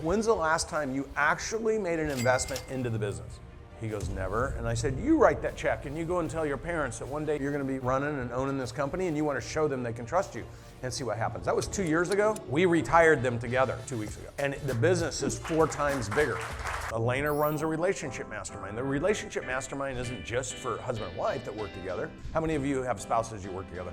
when's the last time you actually made an investment into the business? He goes, never. And I said, you write that check and you go and tell your parents that one day you're going to be running and owning this company and you want to show them they can trust you and see what happens. That was 2 years ago. We retired them together 2 weeks ago. And the business is 4 times bigger. Elena runs a relationship mastermind. The relationship mastermind isn't just for husband and wife that work together. How many of you have spouses you work together?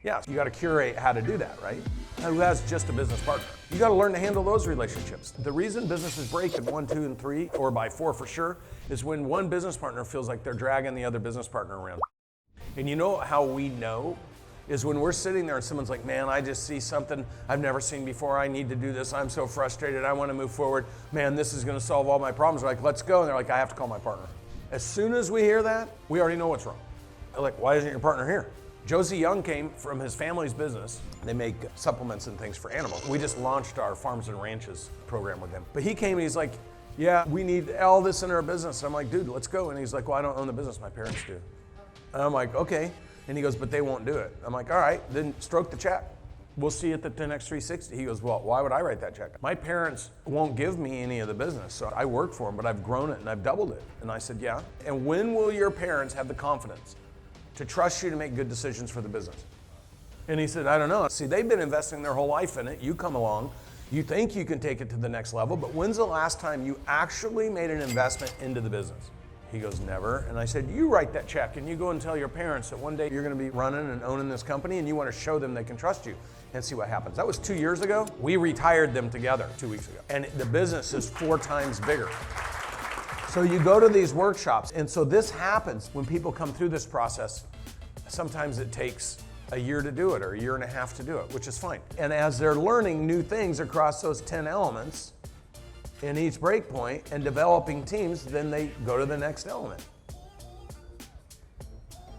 Yeah, so you got to curate how to do that, right? Who has just a business partner? You got to learn to handle those relationships. The reason businesses break in 1, 2, and 3, or by 4 for sure, is when one business partner feels like they're dragging the other business partner around. And you know how we know? Is when we're sitting there and someone's like, man, I just see something I've never seen before. I need to do this. I'm so frustrated. I want to move forward. Man, this is going to solve all my problems. We're like, let's go. And they're like, I have to call my partner. As soon as we hear that, we already know what's wrong. They're like, why isn't your partner here? Josie Young came from his family's business. They make supplements and things for animals. We just launched our Farms and Ranches program with them. But he came and he's like, yeah, we need all this in our business. And I'm like, dude, let's go. And he's like, well, I don't own the business. My parents do. And I'm like, okay. And he goes, but they won't do it. I'm like, all right, then stroke the check. We'll see it at the next 360. He goes, well, why would I write that check? My parents won't give me any of the business. So I work for them, but I've grown it and I've doubled it. And I said, yeah. And when will your parents have the confidence to trust you to make good decisions for the business? And he said, I don't know. See, they've been investing their whole life in it. You come along, you think you can take it to the next level, but when's the last time you actually made an investment into the business? He goes, never. And I said, you write that check and you go and tell your parents that one day you're going to be running and owning this company and you want to show them they can trust you and see what happens. That was 2 years ago. We retired them together 2 weeks ago. And the business is 4 times bigger. So you go to these workshops, and so this happens when people come through this process. Sometimes it takes a year to do it or a year and a half to do it, which is fine. And as they're learning new things across those 10 elements in each breakpoint and developing teams, then they go to the next element.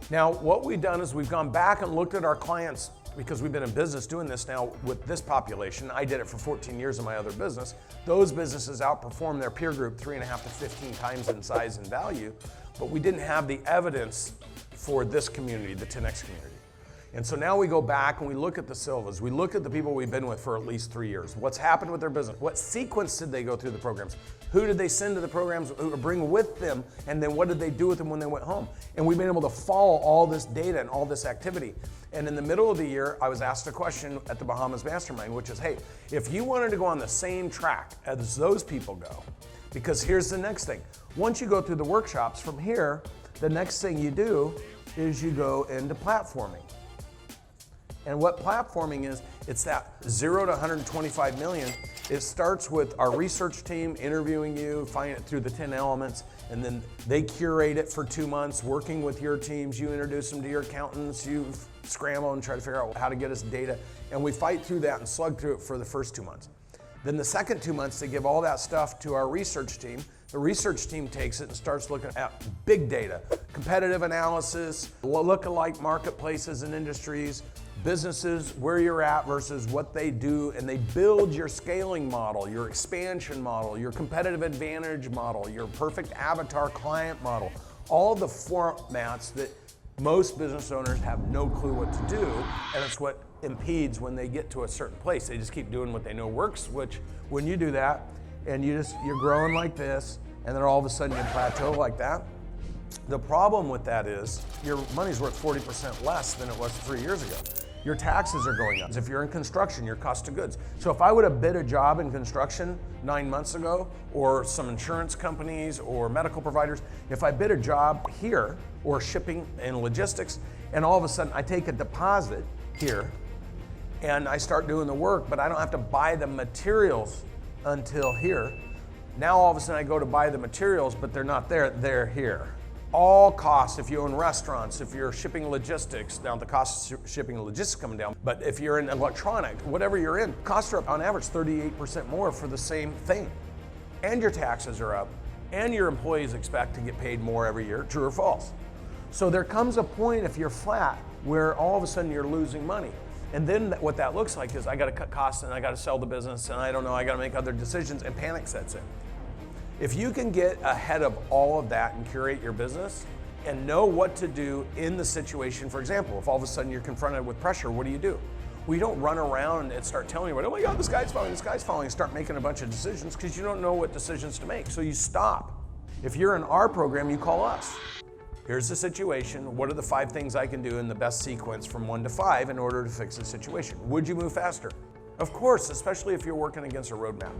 Now, what we've done is we've gone back and looked at our clients, because we've been in business doing this now with this population. I did it for 14 years in my other business. Those businesses outperform their peer group 3.5 to 15 times in size and value, but we didn't have the evidence for this community, the 10X community. And so now we go back and we look at the Silvas. We look at the people we've been with for at least 3 years. What's happened with their business? What sequence did they go through the programs? Who did they send to the programs or bring with them? And then what did they do with them when they went home? And we've been able to follow all this data and all this activity. And in the middle of the year, I was asked a question at the Bahamas Mastermind, which is, hey, if you wanted to go on the same track as those people go, because here's the next thing. Once you go through the workshops from here, the next thing you do is you go into platforming. And what platforming is, it's that 0 to 125 million. It starts with our research team interviewing you, finding it through the 10 elements, and then they curate it for 2 months, working with your teams. You introduce them to your accountants, you scramble and try to figure out how to get us data. And we fight through that and slug through it for the first 2 months. Then the second 2 months, they give all that stuff to our research team. The research team takes it and starts looking at big data, competitive analysis, look-alike marketplaces and industries, businesses, where you're at versus what they do, and they build your scaling model, your expansion model, your competitive advantage model, your perfect avatar client model, all the formats that most business owners have no clue what to do, and it's what impedes when they get to a certain place. They just keep doing what they know works, which when you do that, and you're growing like this, and then all of a sudden you plateau like that. The problem with that is your money's worth 40% less than it was 3 years ago. Your taxes are going up. If you're in construction, your cost of goods. So if I would have bid a job in construction 9 months ago, or some insurance companies or medical providers, if I bid a job here, or shipping and logistics, and all of a sudden I take a deposit here, and I start doing the work, but I don't have to buy the materials until here. Now all of a sudden I go to buy the materials, but they're not there, they're here. All costs, if you own restaurants, if you're shipping logistics, now the cost of shipping and logistics coming down, but if you're in electronic, whatever you're in, costs are up on average 38% more for the same thing. And your taxes are up, and your employees expect to get paid more every year, true or false. So there comes a point, if you're flat, where all of a sudden you're losing money. And then what that looks like is I gotta cut costs and I gotta sell the business and I don't know, I gotta make other decisions, and panic sets in. If you can get ahead of all of that and curate your business and know what to do in the situation, for example, if all of a sudden you're confronted with pressure, what do? We don't run around and start telling everybody, oh my God, the sky's falling, and start making a bunch of decisions because you don't know what decisions to make. So you stop. If you're in our program, you call us. Here's the situation. What are the 5 things I can do in the best sequence from 1 to 5 in order to fix the situation? Would you move faster? Of course, especially if you're working against a roadmap.